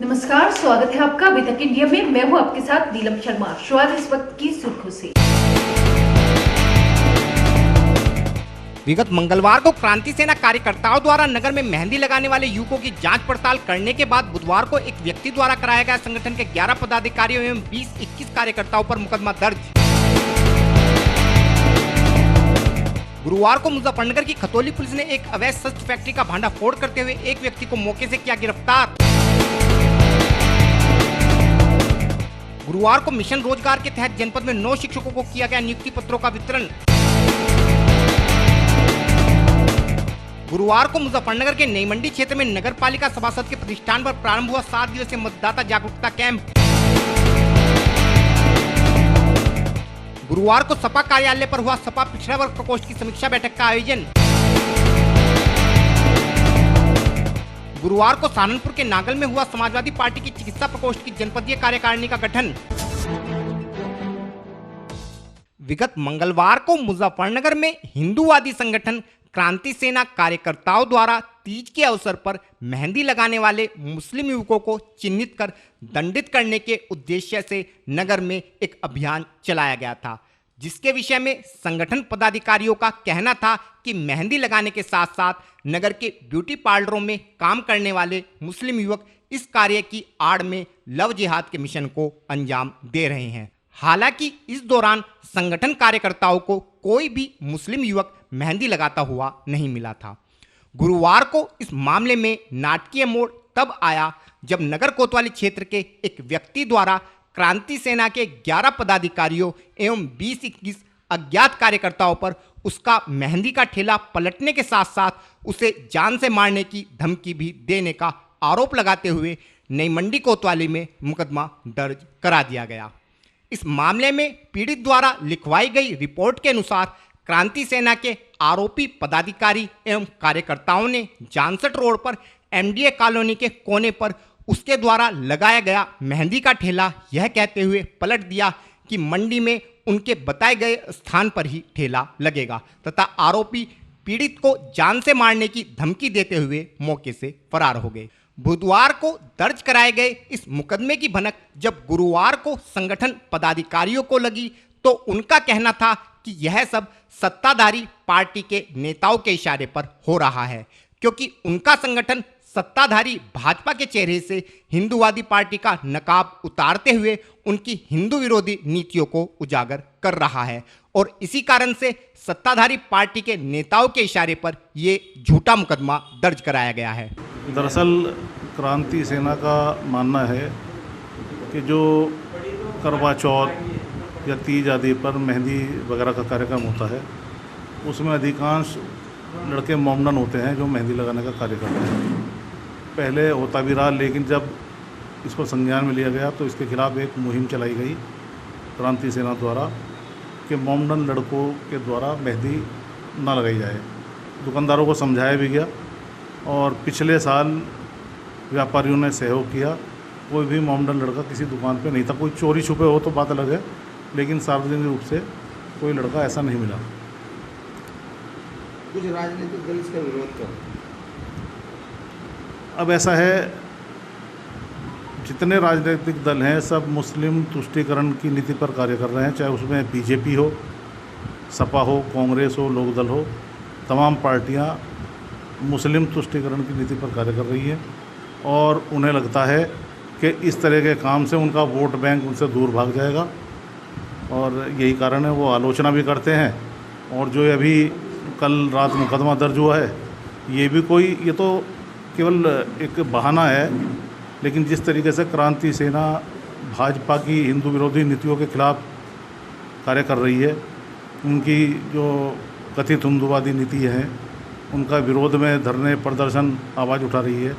नमस्कार, स्वागत है आपका अभी तक इंडिया में। मैं हूं आपके साथ नीलम शर्मा। शुरुआत इस वक्त की सुर्खियों से। विगत मंगलवार को क्रांति सेना कार्यकर्ताओं द्वारा नगर में मेहंदी लगाने वाले युवकों की जांच पड़ताल करने के बाद बुधवार को एक व्यक्ति द्वारा कराया गया संगठन के 11 पदाधिकारियों एवं 20-21 कार्यकर्ताओं पर मुकदमा दर्ज। गुरुवार को मुजफ्फरनगर की खतौली पुलिस ने एक अवैध शस्त्र फैक्ट्री का भांडाफोड़ करते हुए एक व्यक्ति को मौके से किया गिरफ्तार। गुरुवार को मिशन रोजगार के तहत जनपद में 9 शिक्षकों को किया गया नियुक्ति पत्रों का वितरण। गुरुवार को मुजफ्फरनगर के नई मंडी क्षेत्र में नगर पालिका सभासद के प्रतिष्ठान पर प्रारंभ हुआ 7 दिवसीय मतदाता जागरूकता कैंप। गुरुवार को सपा कार्यालय पर हुआ सपा पिछड़ा वर्ग प्रकोष्ठ की समीक्षा बैठक का आयोजन। गुरुवार को सहारनपुर के नागल में हुआ समाजवादी पार्टी की चिकित्सा प्रकोष्ठ की जनपदीय कार्यकारिणी का गठन। विगत मंगलवार को मुजफ्फरनगर में हिंदूवादी संगठन क्रांति सेना कार्यकर्ताओं द्वारा तीज के अवसर पर मेहंदी लगाने वाले मुस्लिम युवकों को चिन्हित कर दंडित करने के उद्देश्य से नगर में एक अभियान चलाया गया था, जिसके विषय में संगठन पदाधिकारियों का कहना था कि मेहंदी लगाने के साथ साथ नगर के ब्यूटी पार्लरों में काम करने वाले मुस्लिम युवक इस कार्य की आड़ में लव जिहाद के मिशन को अंजाम दे रहे हैं। हालांकि इस दौरान संगठन कार्यकर्ताओं को कोई भी मुस्लिम युवक मेहंदी लगाता हुआ नहीं मिला था। गुरुवार को इस मामले में नाटकीय मोड़ तब आया जब नगर कोतवाली क्षेत्र के एक व्यक्ति द्वारा क्रांति सेना के 11 पदाधिकारियों एवं 20-21 अज्ञात कार्यकर्ताओं पर उसका मेहंदी का ठेला पलटने के साथ साथ उसे जान से मारने की धमकी भी देने का आरोप लगाते हुए नई मंडी कोतवाली में मुकदमा दर्ज करा दिया गया। इस मामले में पीड़ित द्वारा लिखवाई गई रिपोर्ट के अनुसार क्रांति सेना के आरोपी पदाधिकारी एवं कार्यकर्ताओं ने जानसठ रोड पर एमडीए कॉलोनी के कोने पर उसके द्वारा लगाया गया मेहंदी का ठेला यह कहते हुए पलट दिया कि मंडी में उनके बताए गए स्थान पर ही ठेला लगेगा तथा आरोपी पीड़ित को जान से मारने की धमकी देते हुए मौके से फरार हो गए। बुधवार को दर्ज कराए गए इस मुकदमे की भनक जब गुरुवार को संगठन पदाधिकारियों को लगी तो उनका कहना था कि यह सब सत्ताधारी पार्टी के नेताओं के इशारे पर हो रहा है, क्योंकि उनका संगठन सत्ताधारी भाजपा के चेहरे से हिंदूवादी पार्टी का नकाब उतारते हुए उनकी हिंदू विरोधी नीतियों को उजागर कर रहा है और इसी कारण से सत्ताधारी पार्टी के नेताओं के इशारे पर ये झूठा मुकदमा दर्ज कराया गया है। दरअसल क्रांति सेना का मानना है कि जो करवा चौथ या तीज आदि पर मेहंदी वगैरह का कार्यक्रम होता है उसमें अधिकांश लड़के मोमडन होते हैं जो मेहंदी लगाने का कार्य करते हैं। पहले होता भी रहा, लेकिन जब इसको संज्ञान में लिया गया तो इसके खिलाफ एक मुहिम चलाई गई क्रांति सेना द्वारा कि मोमडन लड़कों के द्वारा मेहंदी ना लगाई जाए। दुकानदारों को समझाया भी गया और पिछले साल व्यापारियों ने सहयोग किया। कोई भी मोमडन लड़का किसी दुकान पे नहीं था। कोई चोरी छुपे हो तो बात अलग है, लेकिन सार्वजनिक रूप से कोई लड़का ऐसा नहीं मिला। कुछ राजनीतिक दल इसका विरोध कर, अब ऐसा है, जितने राजनीतिक दल हैं सब मुस्लिम तुष्टीकरण की नीति पर कार्य कर रहे हैं, चाहे उसमें बीजेपी हो, सपा हो, कांग्रेस हो, लोकदल हो। तमाम पार्टियां मुस्लिम तुष्टीकरण की नीति पर कार्य कर रही हैं और उन्हें लगता है कि इस तरह के काम से उनका वोट बैंक उनसे दूर भाग जाएगा और यही कारण है वो आलोचना भी करते हैं। और जो अभी कल रात मुकदमा दर्ज हुआ है ये तो केवल एक बहाना है, लेकिन जिस तरीके से क्रांति सेना भाजपा की हिंदू विरोधी नीतियों के खिलाफ कार्य कर रही है, उनकी जो कथित हिंदूवादी नीति है उनका विरोध में धरने प्रदर्शन आवाज़ उठा रही है,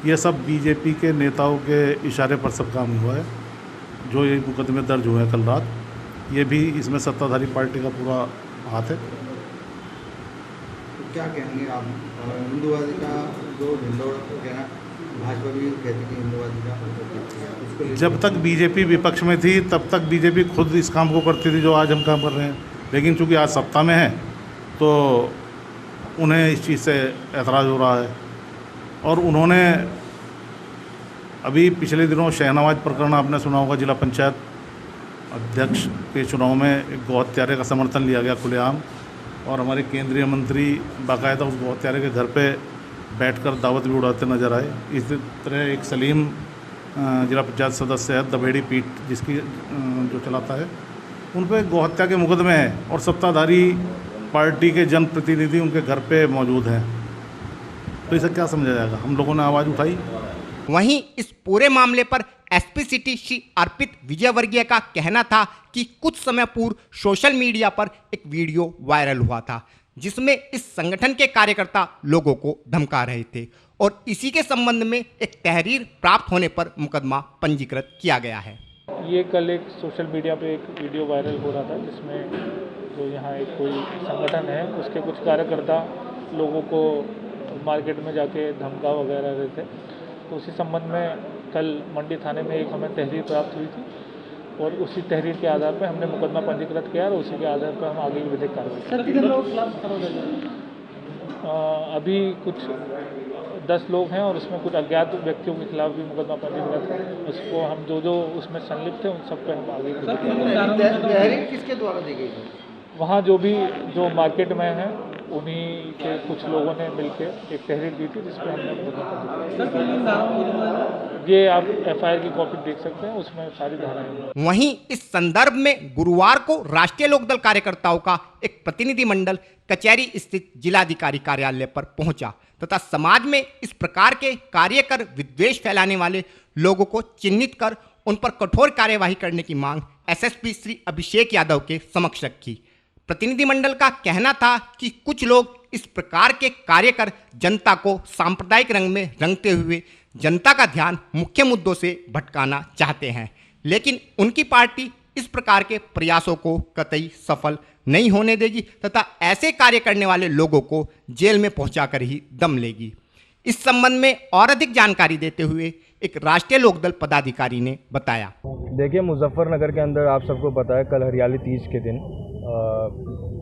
ये सब बीजेपी के नेताओं के इशारे पर सब काम हुआ है। जो ये मुकदमे दर्ज हुए हैं कल रात, ये भी इसमें सत्ताधारी पार्टी का पूरा हाथ है। तो क्या कहेंगे आप? हिंदूवादी का जो हिंदोड़ कहना, भाजपा भी कहती थी हिंदूवादी का, जब तक बीजेपी विपक्ष में थी तब तक बीजेपी खुद इस काम को करती थी जो आज हम काम कर रहे हैं, लेकिन चूंकि आज सत्ता में है तो उन्हें इस चीज़ से ऐतराज़ हो रहा है और उन्होंने अभी पिछले दिनों शहनवाज प्रकरण आपने सुना होगा, जिला पंचायत अध्यक्ष के चुनाव में एक गौ हत्यारे का समर्थन लिया गया खुलेआम, और हमारे केंद्रीय मंत्री बाकायदा उस गौ हत्यारे के घर पे बैठकर दावत भी उड़ाते नजर आए। इस तरह एक सलीम जिला पंचायत सदस्य है, दबेड़ी पीठ जिसकी जो चलाता है, उन पर गौ हत्या के मुकदमे हैं और सत्ताधारी पार्टी के जनप्रतिनिधि उनके घर पे मौजूद हैं। तो इसे क्या समझा जाएगा? हम लोगों ने आवाज़ उठाई। वहीं इस पूरे मामले पर एसपी सिटी श्री अर्पित विजयवर्गीय का कहना था कि कुछ समय पूर्व सोशल मीडिया पर एक वीडियो वायरल हुआ था जिसमें इस संगठन के कार्यकर्ता लोगों को धमका रहे थे और इसी के संबंध में एक तहरीर प्राप्त होने पर मुकदमा पंजीकृत किया गया है। ये कल एक सोशल मीडिया पे एक वीडियो वायरल हो रहा था जिसमें जो यहाँ एक कोई संगठन है उसके कुछ कार्यकर्ता लोगों को मार्केट में जाके धमका वगैरह रहे थे। तो उसी संबंध में कल मंडी थाने में एक हमें तहरीर प्राप्त हुई थी और उसी तहरीर के आधार पर हमने मुकदमा पंजीकृत किया और उसी के आधार पर हम आगे की विधिक कार्रवाई। अभी कुछ 10 लोग हैं और उसमें कुछ अज्ञात व्यक्तियों के खिलाफ भी मुकदमा पंजीकृत है। उसको हम जो उसमें संलिप्त थे उन सब पे हम आगे तहरीर किसके द्वारा दी गई है? वहाँ जो मार्केट में है उन्हीं के कुछ लोगों ने मिलकर एक तहरीर दी थी जिसमें हमने मुकदमा पंजीकृत। ये आप एफआईआर की कॉपी देख सकते हैं, उसमें सारी धाराएं हैं। वहीं इस संदर्भ में गुरुवार को राष्ट्रीय लोकदल कार्यकर्ताओं का एक प्रतिनिधिमंडल कचहरी स्थित जिलाधिकारी कार्यालय पर पहुंचा तथा समाज में इस प्रकार के कार्य कर विद्वेष फैलाने वाले लोगों को चिन्हित कर उन पर कठोर कार्यवाही करने की मांग एसएसपी श्री अभिषेक यादव के समक्ष रखी। प्रतिनिधिमंडल का कहना था कि कुछ लोग इस प्रकार के कार्य कर जनता को सांप्रदायिक रंग में रंगते हुए जनता का ध्यान मुख्य मुद्दों से भटकाना चाहते हैं, लेकिन उनकी पार्टी इस प्रकार के प्रयासों को कतई सफल नहीं होने देगी तथा ऐसे कार्य करने वाले लोगों को जेल में पहुंचाकर ही दम लेगी। इस संबंध में और अधिक जानकारी देते हुए एक राष्ट्रीय लोकदल पदाधिकारी ने बताया। देखिए, मुजफ्फरनगर के अंदर आप सबको पता है कल हरियाली तीज के दिन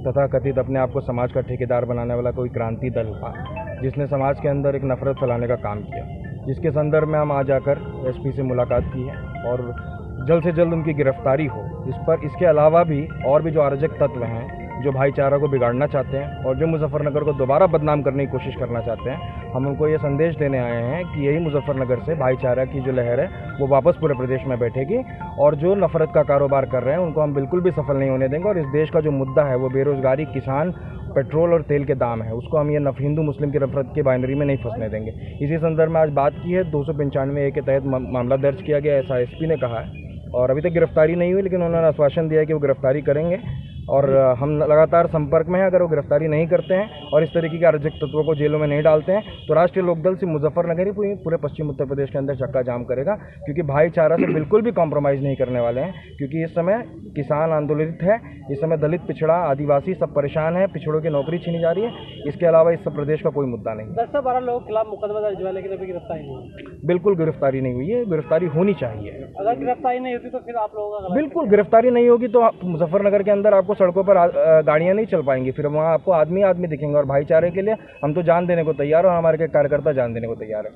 तथा कथित अपने आप को समाज का ठेकेदार बनाने वाला कोई क्रांति दल था जिसने समाज के अंदर एक नफरत फैलाने का काम किया, जिसके संदर्भ में हम आज आकर एसपी से मुलाकात की है और जल्द से जल्द उनकी गिरफ्तारी हो। इस पर इसके अलावा भी और भी जो अराजक तत्व हैं जो भाईचारा को बिगाड़ना चाहते हैं और जो मुजफ्फरनगर को दोबारा बदनाम करने की कोशिश करना चाहते हैं, हम उनको ये संदेश देने आए हैं कि यही मुजफ्फरनगर से भाईचारा की जो लहर है वो वापस पूरे प्रदेश में बैठेगी और जो नफरत का कारोबार कर रहे हैं उनको हम बिल्कुल भी सफल नहीं होने देंगे। और इस देश का जो मुद्दा है वो बेरोजगारी, किसान, पेट्रोल और तेल के दाम है, उसको हम ये हिंदू मुस्लिम की नफरत की बाइनरी में नहीं फंसने देंगे। इसी संदर्भ में आज बात की है। 295A के तहत मामला दर्ज किया गया, ऐसा एसपी ने कहा है और अभी तक गिरफ्तारी नहीं हुई, लेकिन उन्होंने आश्वासन दिया है कि वो गिरफ्तारी करेंगे और हम लगातार संपर्क में हैं। अगर वो गिरफ्तारी नहीं करते हैं और इस तरीके के अराजक तत्वों को जेलों में नहीं डालते हैं तो राष्ट्रीय लोकदल से मुजफ्फरनगर ही पूरे पश्चिम उत्तर प्रदेश के अंदर चक्का जाम करेगा, क्योंकि भाईचारा से बिल्कुल भी कॉम्प्रोमाइज़ नहीं करने वाले हैं। क्योंकि इस समय किसान आंदोलित है, इस समय दलित, पिछड़ा, आदिवासी सब परेशान है, पिछड़ों की नौकरी छीनी जा रही है। इसके अलावा इस प्रदेश का कोई मुद्दा नहीं। 10 से 12 लोगों के खिलाफ मुकदमा दर्ज हुआ लेकिन अभी गिरफ्तारी नहीं हुई। बिल्कुल गिरफ्तारी नहीं हुई है, गिरफ्तारी होनी चाहिए। अगर गिरफ्तारी नहीं होती तो फिर आप लोगों का बिल्कुल गिरफ्तारी नहीं होगी तो मुजफ्फरनगर के अंदर आपको सड़कों पर गाड़ियां नहीं चल पाएंगी, फिर वहाँ आपको आदमी आदमी दिखेंगे। और भाईचारे के लिए हम तो जान देने को तैयार हैं और हमारे कार्यकर्ता जान देने को तैयार है।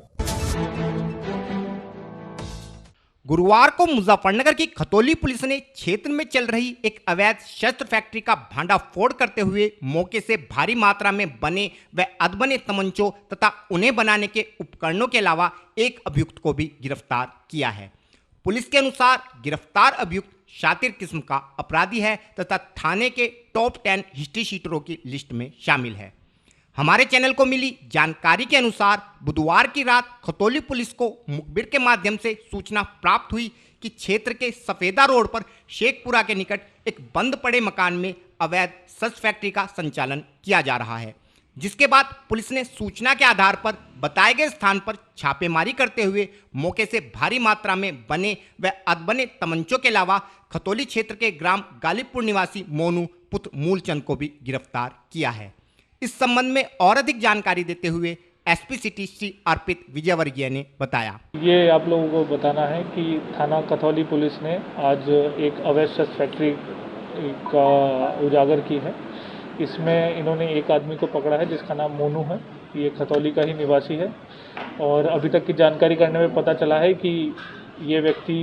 गुरुवार को मुजफ्फरनगर की खतौली पुलिस ने क्षेत्र में चल रही एक अवैध शस्त्र फैक्ट्री का भांडाफोड़ करते हुए मौके से भारी मात्रा में बने व अधबने तमंचों तथा उन्हें बनाने के उपकरणों के अलावा एक अभियुक्त को भी गिरफ्तार किया है। पुलिस के अनुसार गिरफ्तार अभियुक्त शातिर किस्म का अपराधी है तथा थाने के टॉप 10 हिस्ट्री शीटरों की लिस्ट में शामिल है। हमारे चैनल को मिली जानकारी के अनुसार बुधवार की रात खतौली पुलिस को मुखबिर के माध्यम से सूचना प्राप्त हुई कि क्षेत्र के सफेदा रोड पर शेखपुरा के निकट एक बंद पड़े मकान में अवैध शस्त्र फैक्ट्री का संचालन किया जा रहा है, जिसके बाद पुलिस ने सूचना के आधार पर बताए गए स्थान पर छापेमारी करते हुए मौके से भारी मात्रा में बने व अधबने तमंचों के अलावा खतौली क्षेत्र के ग्राम गालिबपुर निवासी मोनू पुत्र मूलचंद को भी गिरफ्तार किया है। इस संबंध में और अधिक जानकारी देते हुए एसपी सिटी श्री अर्पित विजयवर्गीय ने बताया। ये आप लोगों को बताना है कि थाना खतौली पुलिस ने आज एक अवैध शस्त्र फैक्ट्री का उजागर की है। इसमें इन्होंने एक आदमी को पकड़ा है जिसका नाम मोनू है ये खतौली का ही निवासी है और अभी तक की जानकारी करने में पता चला है कि ये व्यक्ति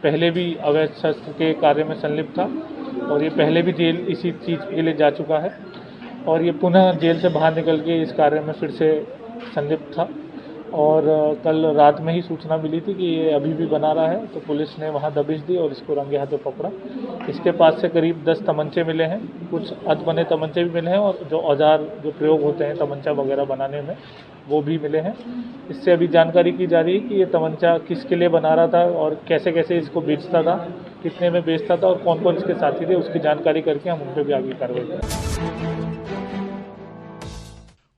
पहले भी अवैध शस्त्र के कार्य में संलिप्त था और ये पहले भी जेल इसी चीज़ के लिए जा चुका है और ये पुनः जेल से बाहर निकल के इस कार्य में फिर से संलिप्त था और कल रात में ही सूचना मिली थी कि ये अभी भी बना रहा है, तो पुलिस ने वहाँ दबिश दी और इसको रंगे हाथों पकड़ा। इसके पास से करीब 10 तमंचे मिले हैं, कुछ अधबने तमंचे भी मिले हैं और जो औजार जो प्रयोग होते हैं तमंचा वगैरह बनाने में वो भी मिले हैं। इससे अभी जानकारी की जा रही है कि ये तमंचा किसके लिए बना रहा था और कैसे कैसे इसको बेचता था, कितने में बेचता था और कौन कौन इसके साथी थे, उसकी जानकारी करके हम उन पर भी आगे कार्रवाई करेंगे।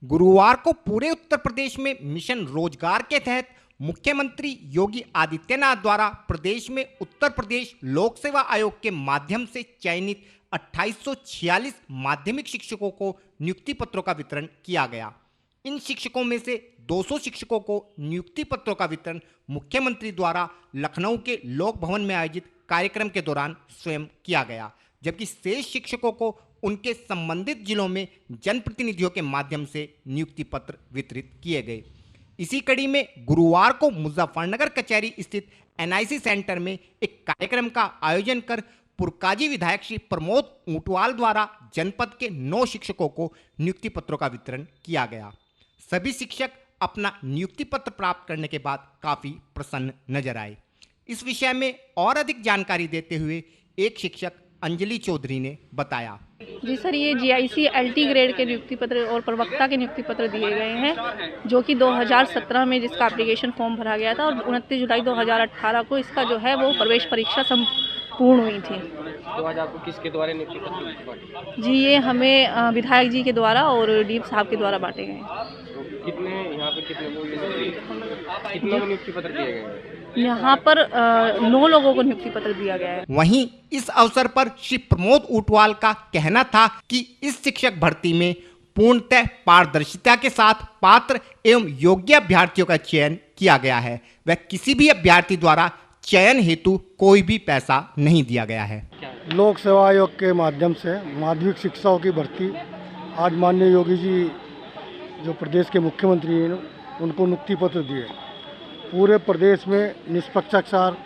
गुरुवार को पूरे उत्तर प्रदेश में मिशन रोजगार के तहत मुख्यमंत्री योगी आदित्यनाथ द्वारा प्रदेश में उत्तर प्रदेश लोक सेवा आयोग के माध्यम से चयनित 2846 माध्यमिक शिक्षकों को नियुक्ति पत्रों का वितरण किया गया। इन शिक्षकों में से 200 शिक्षकों को नियुक्ति पत्रों का वितरण मुख्यमंत्री द्वारा लखनऊ के लोक भवन में आयोजित कार्यक्रम के दौरान स्वयं किया गया, जबकि शेष शिक्षकों को उनके संबंधित जिलों में जनप्रतिनिधियों के माध्यम से नियुक्ति पत्र वितरित किए गए। इसी कड़ी में गुरुवार को मुजफ्फरनगर कचहरी स्थित NIC सेंटर में एक कार्यक्रम का आयोजन कर पुरकाजी विधायक श्री प्रमोद ऊंटवाल द्वारा जनपद के 9 शिक्षकों को नियुक्ति पत्रों का वितरण किया गया। सभी शिक्षक अपना नियुक्ति पत्र प्राप्त करने के बाद काफी प्रसन्न नजर आए। इस विषय में और अधिक जानकारी देते हुए एक शिक्षक अंजलि चौधरी ने बताया। जी सर, ये GIC LT ग्रेड के नियुक्ति पत्र और प्रवक्ता के नियुक्ति पत्र दिए गए हैं, जो कि 2017 में जिसका एप्लीकेशन फॉर्म भरा गया था और 29 जुलाई 2018 को इसका जो है वो प्रवेश परीक्षा संपूर्ण हुई थी। तो आज आपको किसके द्वारा नियुक्ति पत्र बांटे? जी, ये हमें विधायक जी के द्वारा और डीप साहब के द्वारा बांटे गए। तो कितने यहाँ पे कितने नियुक्ति पत्र दिए गए हैं? यहाँ पर 9 लोगों को नियुक्ति पत्र दिया गया है। वहीं इस अवसर पर श्री प्रमोद ऊंटवाल का कहना था कि इस शिक्षक भर्ती में पूर्णतः पारदर्शिता के साथ पात्र एवं योग्य अभ्यर्थियों का चयन किया गया है। वह किसी भी अभ्यर्थी द्वारा चयन हेतु कोई भी पैसा नहीं दिया गया है। लोक सेवा आयोग के माध्यम से माध्यमिक शिक्षकों की भर्ती आज माननीय योगी जी जो प्रदेश के मुख्यमंत्री हैं उनको नियुक्ति पत्र दिए। पूरे प्रदेश में निष्पक्षाचार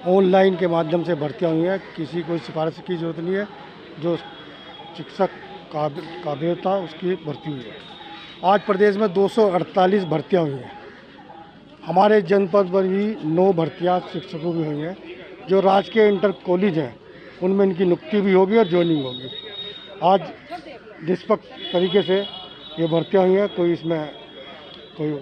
ऑनलाइन के माध्यम से भर्तियाँ हुई हैं, किसी कोई सिफारिश की जरूरत नहीं है। जो शिक्षक काबिल था उसकी भर्ती हुई है। आज प्रदेश में 248 भर्तियाँ हुई हैं। हमारे जनपद पर भी 9 भर्तियाँ शिक्षकों की हुई हैं। जो राजकीय इंटर कॉलेज हैं उनमें इनकी नियुक्ति भी होगी और ज्वाइनिंग होगी। आज निष्पक्ष तरीके से ये भर्तियाँ हुई हैं, कोई इसमें कोई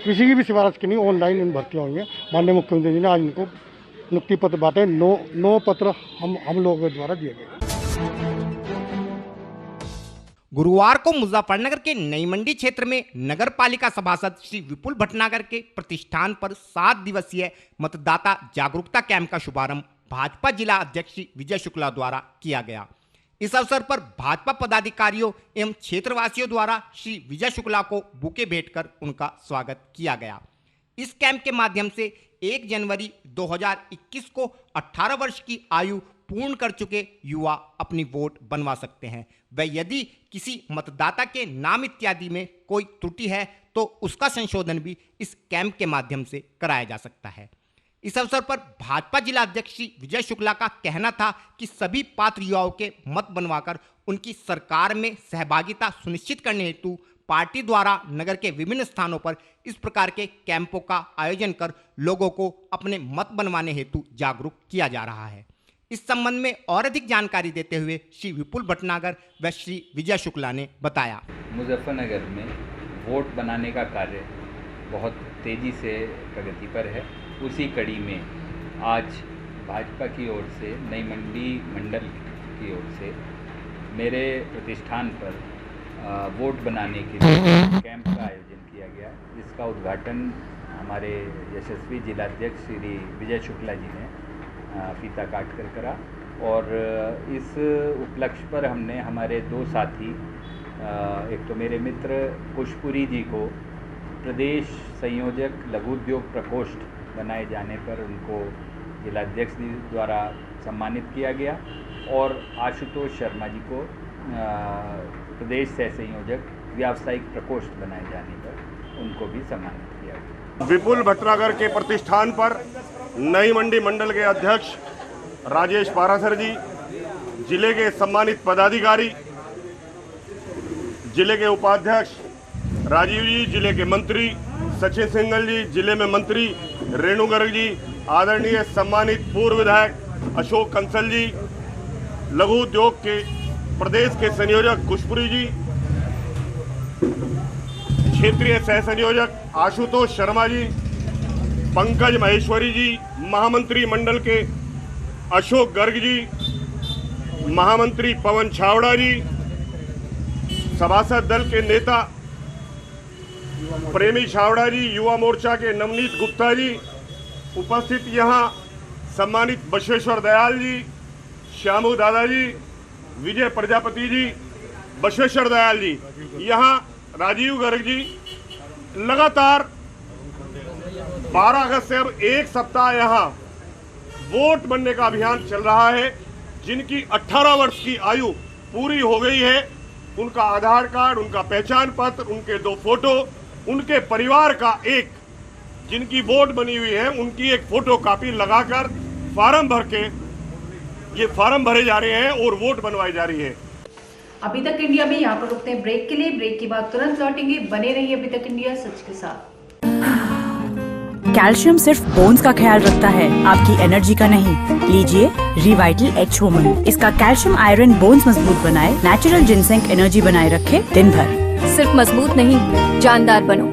किसी की भी सिफारिश की नहीं, ऑनलाइन इन भर्तियाँ हुई हैं। माननीय मुख्यमंत्री जी ने आज इनको नियुक्ति पत्र बांटे। 9 पत्र हम लोगों के द्वारा दिए गए। गुरुवार को मुजफ्फरनगर के नई मंडी क्षेत्र में नगर पालिका सभासद श्री विपुल भटनागर के प्रतिष्ठान पर 7 दिवसीय मतदाता जागरूकता कैंप का शुभारंभ भाजपा जिला अध्यक्ष श्री विजय शुक्ला द्वारा किया गया। इस अवसर पर भाजपा पदाधिकारियों एवं क्षेत्रवासियों द्वारा श्री विजय शुक्ला को बुके भेंटकर उनका स्वागत किया गया। इस कैंप के माध्यम से 1 जनवरी 2021 को 18 वर्ष की आयु पूर्ण कर चुके युवा अपनी वोट बनवा सकते हैं। वह यदि किसी मतदाता के नाम इत्यादि में कोई त्रुटि है तो उसका संशोधन भी इस कैंप के माध्यम से कराया जा सकता है। इस अवसर पर भाजपा जिला अध्यक्ष श्री विजय शुक्ला का कहना था कि सभी पात्र युवाओं के मत बनवाकर उनकी सरकार में सहभागिता सुनिश्चित करने हेतु पार्टी द्वारा नगर के विभिन्न स्थानों पर इस प्रकार के कैंपों का आयोजन कर लोगों को अपने मत बनवाने हेतु जागरूक किया जा रहा है। इस संबंध में और अधिक जानकारी देते हुए श्री विपुल भटनागर व श्री विजय शुक्ला ने बताया। मुजफ्फरनगर में वोट बनाने का कार्य बहुत तेज़ी से प्रगति पर है। उसी कड़ी में आज भाजपा की ओर से नई मंडी मंडल की ओर से मेरे प्रतिष्ठान पर वोट बनाने के लिए कैंप का आयोजन किया गया, जिसका उद्घाटन हमारे यशस्वी जिलाध्यक्ष श्री विजय शुक्ला जी ने फीता काट कर करा। और इस उपलक्ष्य पर हमने हमारे 2 साथी, एक तो मेरे मित्र पुष्पुरी जी को प्रदेश संयोजक लघु उद्योग प्रकोष्ठ बनाए जाने पर उनको जिलाध्यक्ष जी द्वारा सम्मानित किया गया और आशुतोष शर्मा जी को प्रदेश सह संयोजक व्यावसायिक प्रकोष्ठ बनाए जाने पर उनको भी सम्मानित किया गया। विपुल भटनागर के प्रतिष्ठान पर नई मंडी मंडल के अध्यक्ष राजेश पारासर जी, जिले के सम्मानित पदाधिकारी, जिले के उपाध्यक्ष राजीव जी, जिले के मंत्री सचिन सिंघल जी, जिले में मंत्री रेणु गर्ग जी, आदरणीय सम्मानित पूर्व विधायक अशोक कंसल जी, लघु उद्योग के प्रदेश के संयोजक खुशपुरी जी, क्षेत्रीय सह संयोजक आशुतोष शर्मा जी, पंकज महेश्वरी जी, महामंत्री मंडल के अशोक गर्ग जी, महामंत्री पवन छावड़ा जी, सभासद दल के नेता प्रेमी छावड़ा जी, युवा मोर्चा के नवनीत गुप्ता जी, उपस्थित यहाँ सम्मानित बसवेश्वर दयाल जी, श्यामू दादा जी, विजय प्रजापति जी, बसवेश्वर दयाल जी, यहाँ राजीव गर्ग जी। लगातार 12 अगस्त से अब एक सप्ताह यहाँ वोट बनने का अभियान चल रहा है। जिनकी 18 वर्ष की आयु पूरी हो गई है, उनका आधार कार्ड, उनका पहचान पत्र, उनके 2 फोटो, उनके परिवार का एक, जिनकी वोट बनी हुई है उनकी एक फोटो कॉपी लगाकर फार्म भर के ये फार्म भरे जा रहे हैं और वोट बनवाई जा रही है। अभी तक इंडिया में यहाँ पर रुकते हैं ब्रेक के लिए। ब्रेक के बाद तुरंत लौटेंगे। बने रहिए अभी तक इंडिया सच के साथ। कैल्शियम सिर्फ बोन्स का ख्याल रखता है, आपकी एनर्जी का नहीं। लीजिए रिवाइटल एच वुमन। इसका कैल्शियम आयरन बोन्स मजबूत बनाए, नेचुरल जिनसेंग एनर्जी बनाए रखे दिन भर। सिर्फ मजबूत नहीं, जानदार बनो।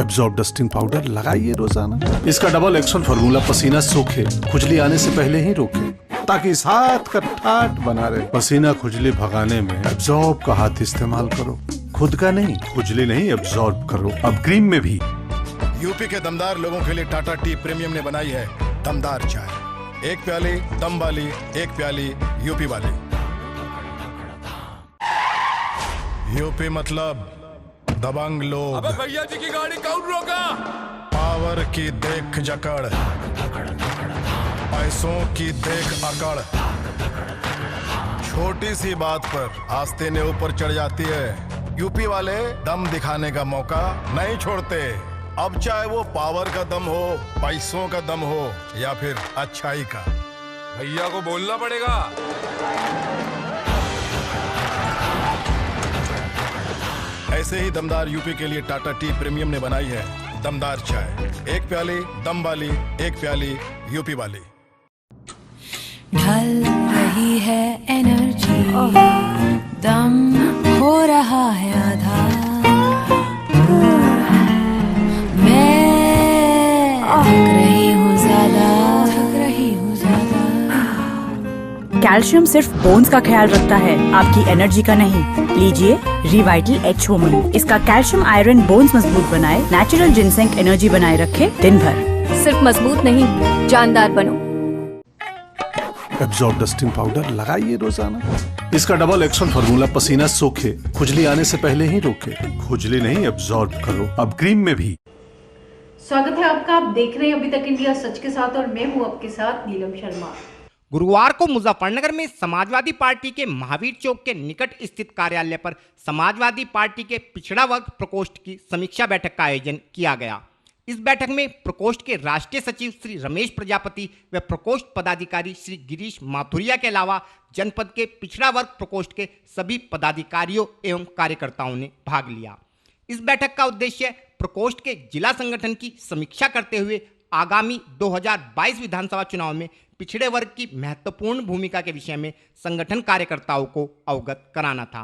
एब्जॉर्ब डस्टिंग पाउडर लगाइए रोजाना। इसका डबल एक्शन फार्मूला पसीना सूखे, खुजली आने से पहले ही रोके, ताकि इस हाथ का ठाट बना रहे। पसीना खुजली भगाने में एब्जॉर्ब का हाथ इस्तेमाल करो, खुद का नहीं। खुजली नहीं, एब्जॉर्ब करो। अब क्रीम में भी। यूपी के दमदार लोगों के लिए टाटा टी प्रीमियम ने बनाई है दमदार चाय। एक प्याली दम वाली, एक प्याली यूपी वाली। यूपी मतलब दबंग लोग। अबे भैया जी की गाड़ी कौन रोका? पावर की देख जकड़, पैसों की देख अकड़, छोटी सी बात पर आस्तीनें ऊपर चढ़ जाती है। यूपी वाले दम दिखाने का मौका नहीं छोड़ते। अब चाहे वो पावर का दम हो, पैसों का दम हो या फिर अच्छाई का। भैया को बोलना पड़ेगा। ऐसे ही दमदार यूपी के लिए टाटा टी प्रीमियम ने बनाई है दमदार चाय। एक प्याली दम वाली, एक प्याली यूपी वाली। ढल रही है एनर्जी, दम हो रहा है आधा। मैं थक रही हूँ ज्यादा, थक रही हूँ ज्यादा। कैल्शियम सिर्फ बोन्स का ख्याल रखता है, आपकी एनर्जी का नहीं। लीजिए रिवाइटल एच वुमन। इसका कैल्शियम आयरन बोन्स मजबूत बनाए, नेचुरल जिनसेंग एनर्जी बनाए रखे दिन भर। सिर्फ मजबूत नहीं, जानदार बनो। एब्जॉर्ब डस्टिंग पाउडर लगाइए रोजाना। इसका डबल एक्शन फार्मूला पसीना सूखे, खुजली आने से पहले ही रोके, खुजली नहीं, एब्जॉर्ब करो। अब क्रीम में भी। स्वागत है आपका। आप देख रहे हैं अभी तक इंडिया सच के साथ और मैं हूं आपके साथ नीलम शर्मा। गुरुवार को मुजफ्फरनगर में समाजवादी पार्टी के महावीर चौक के निकट स्थित कार्यालय पर समाजवादी पार्टी के पिछड़ा वर्ग प्रकोष्ठ की समीक्षा बैठक का आयोजन किया गया। इस बैठक में प्रकोष्ठ के राष्ट्रीय सचिव श्री रमेश प्रजापति व प्रकोष्ठ पदाधिकारी श्री गिरीश माथुरिया के अलावा जनपद के पिछड़ा वर्ग प्रकोष्ठ के सभी पदाधिकारियों एवं कार्यकर्ताओं ने भाग लिया। इस बैठक का उद्देश्य प्रकोष्ठ के जिला संगठन की समीक्षा करते हुए आगामी 2022 विधानसभा चुनाव में पिछड़े वर्ग की महत्वपूर्ण भूमिका के विषय में संगठन कार्यकर्ताओं को अवगत कराना था।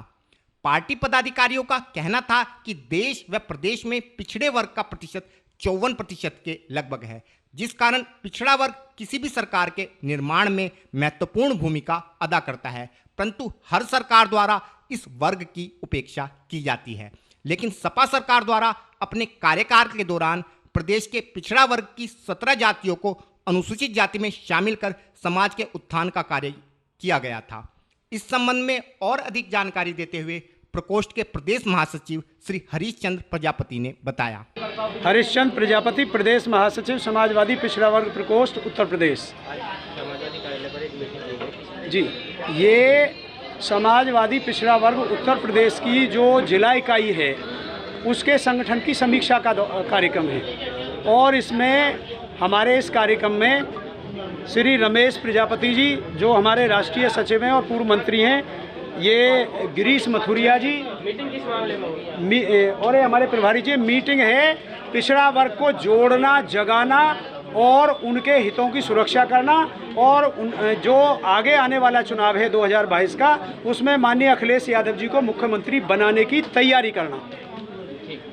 पार्टी पदाधिकारियों का कहना था कि देश व प्रदेश में पिछड़े वर्ग का प्रतिशत 54% के लगभग है, जिस कारण पिछड़ा वर्ग किसी भी सरकार के निर्माण में महत्वपूर्ण भूमिका अदा करता है, परंतु हर सरकार द्वारा इस वर्ग की उपेक्षा की जाती है। लेकिन सपा सरकार द्वारा अपने कार्यकाल के दौरान प्रदेश के पिछड़ा वर्ग की 17 जातियों को अनुसूचित जाति में शामिल कर समाज के उत्थान का कार्य किया गया था। इस संबंध में और अधिक जानकारी देते हुए प्रकोष्ठ के प्रदेश महासचिव श्री हरीशचंद्र प्रजापति ने बताया। हरीशचंद्र प्रजापति, प्रदेश महासचिव, समाजवादी पिछड़ा वर्ग प्रकोष्ठ, उत्तर प्रदेश। जी। ये समाजवादी पिछड़ा वर्ग उत्तर प्रदेश की जो जिला इकाई है उसके संगठन की समीक्षा का कार्यक्रम है और इसमें हमारे इस कार्यक्रम में श्री रमेश प्रजापति जी जो हमारे राष्ट्रीय सचिव हैं और पूर्व मंत्री हैं, ये गिरीश मथुरिया जी, मीटिंग किस मामले में होगी? और ये हमारे प्रभारी जी। मीटिंग है पिछड़ा वर्ग को जोड़ना, जगाना और उनके हितों की सुरक्षा करना और जो आगे आने वाला चुनाव है 2022 का, उसमें माननीय अखिलेश यादव जी को मुख्यमंत्री बनाने की तैयारी करना।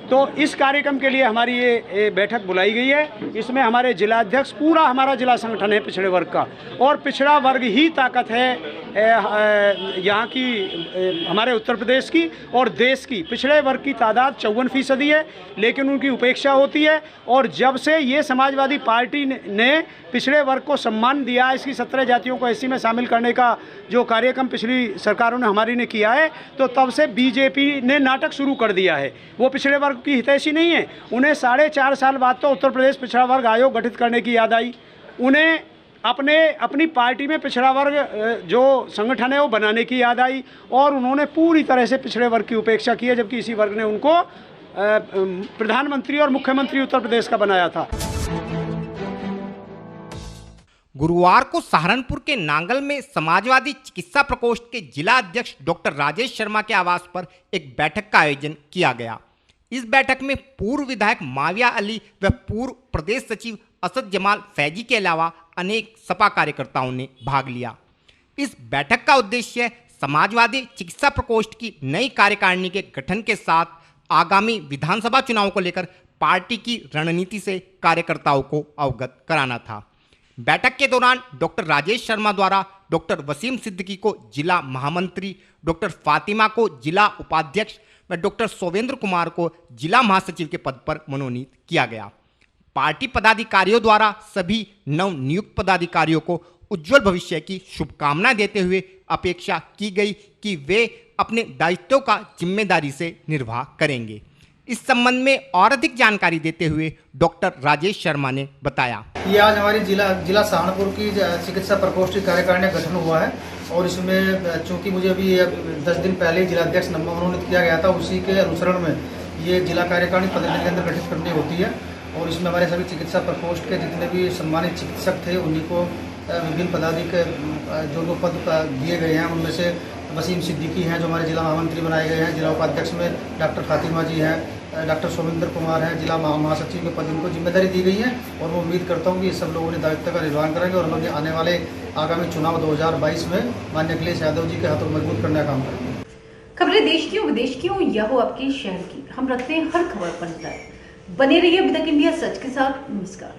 तो इस कार्यक्रम के लिए हमारी ये बैठक बुलाई गई है। इसमें हमारे जिला अध्यक्ष, पूरा हमारा जिला संगठन है पिछड़े वर्ग का, और पिछड़ा वर्ग ही ताकत है यहाँ की, हमारे उत्तर प्रदेश की और देश की। पिछड़े वर्ग की तादाद 54% है, लेकिन उनकी उपेक्षा होती है। और जब से ये समाजवादी पार्टी ने पिछड़े वर्ग को सम्मान दिया, इसकी 17 जातियों को एससी में शामिल करने का जो कार्यक्रम पिछली सरकारों ने हमारी ने किया है, तो तब से बीजेपी ने नाटक शुरू कर दिया है। वो पिछड़े वर्ग की हितैषी नहीं है। उन्हें 4.5 साल बाद तो उत्तर प्रदेश पिछड़ा वर्ग आयोग गठित करने की याद आई। उन्हें अपनी पार्टी में पिछड़ा वर्ग जो संगठन है वो बनाने की याद आई और उन्होंने पूरी तरह से पिछड़े वर्ग की उपेक्षा की है, जबकि इसी वर्ग ने उनको प्रधानमंत्री और मुख्यमंत्री उत्तर प्रदेश का बनाया था। गुरुवार को सहारनपुर के नांगल में समाजवादी चिकित्सा प्रकोष्ठ के जिला अध्यक्ष डॉक्टर राजेश शर्मा के आवास पर एक बैठक का आयोजन किया गया। इस बैठक में पूर्व विधायक माविया अली व पूर्व प्रदेश सचिव असद जमाल फैजी के अलावा अनेक सपा कार्यकर्ताओं ने भाग लिया। इस बैठक का उद्देश्य समाजवादी चिकित्सा प्रकोष्ठ की नई कार्यकारिणी के गठन के साथ आगामी विधानसभा चुनाव को लेकर पार्टी की रणनीति से कार्यकर्ताओं को अवगत कराना था। बैठक के दौरान डॉक्टर राजेश शर्मा द्वारा डॉक्टर वसीम सिद्दीकी को जिला महामंत्री, डॉक्टर फातिमा को जिला उपाध्यक्ष व डॉक्टर सोवेंद्र कुमार को जिला महासचिव के पद पर मनोनीत किया गया। पार्टी पदाधिकारियों द्वारा सभी नवनियुक्त पदाधिकारियों को उज्जवल भविष्य की शुभकामनाएं देते हुए अपेक्षा की गई कि वे अपने दायित्वों का जिम्मेदारी से निर्वाह करेंगे। इस संबंध में और अधिक जानकारी देते हुए डॉक्टर राजेश शर्मा ने बताया, ये आज हमारी जिला सहारनपुर की चिकित्सा प्रकोष्ठ कार्यकारिणी का गठन हुआ है और इसमें चूंकि मुझे अभी 10 दिन पहले जिलाध्यक्ष मनोनीत किया गया था, उसी के अनुसरण में ये जिला कार्यकारिणी 15 दिन के अंदर गठित करनी होती है। और इसमें हमारे सभी चिकित्सा प्रकोष्ठ के जितने भी सम्मानित चिकित्सक थे उन्हीं को विभिन्न पदाधिकारी जो पद दिए गए हैं, उनमें से वसीम सिद्दीकी हैं जो हमारे जिला महामंत्री बनाए गए हैं। जिला उपाध्यक्ष में डॉक्टर फातिमा जी हैं, डॉक्टर सोमेंद्र कुमार हैं, जिला महासचिव के पद इनको जिम्मेदारी दी गई है और मैं उम्मीद करता हूं कि ये सब लोगों ने दायित्व का निर्वहन करेंगे और हम लोग आने वाले आगामी चुनाव 2022 में माननीय अखिलेश यादव जी के हाथों मजबूत करने का काम करेंगे। खबरें देश की हो, विदेश की हो या हो आपके शहर की, हम रखते हैं हर खबर पर नजर। बने रहिए अभी तक इंडिया सच के साथ। नमस्कार।